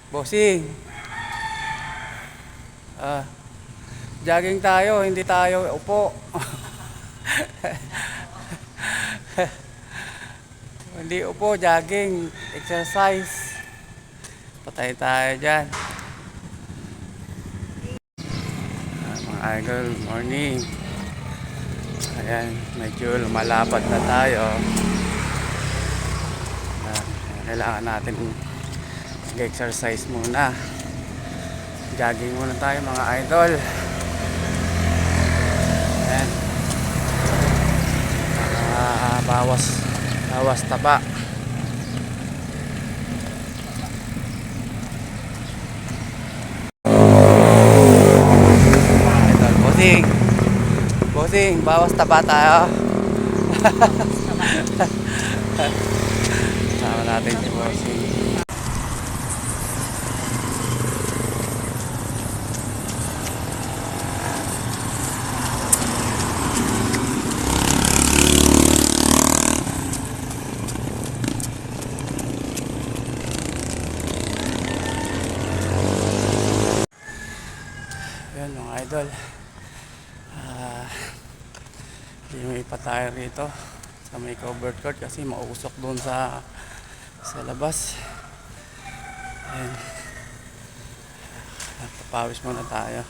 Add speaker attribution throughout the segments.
Speaker 1: Bossing, ah, jogging tayo, hindi tayo upo. Hindi upo, jogging, exercise. Patay tayo dyan. Mga idol, morning. Ayan, medyo lumalapad na tayo. Kailangan natin mag-exercise muna. Jogging muna tayo mga idol. Ayan. Bawas taba. Idol, bossing, bawas taba tayo. Sama natin si bossing. Yan mga idol, may pa tayo rito sa may covered court kasi mausok doon sa labas. Ayan, papawis muna tayo.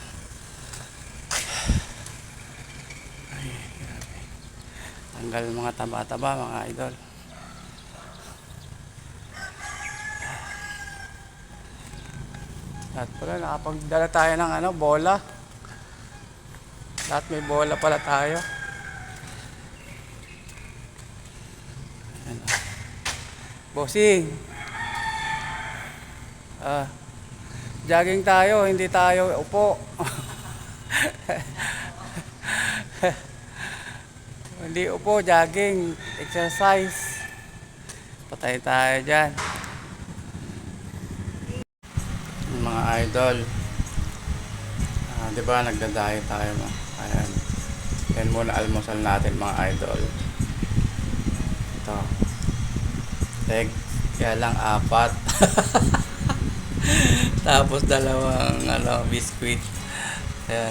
Speaker 1: Ay, grabe. Tanggal mga taba-taba mga idol. At pala nakapagdala tayo ng bola. Lahat may bola pala tayo. Ayan. Bossing, jogging tayo, hindi tayo upo. Hindi upo, jogging, exercise. Patay tayo dyan. Mga idol, di ba nagda-diet tayo mo? Ayan. Yan muna almusal natin mga idol. Ito. Egg. Kaya lang 4. Tapos dalawang biscuit. Ayan.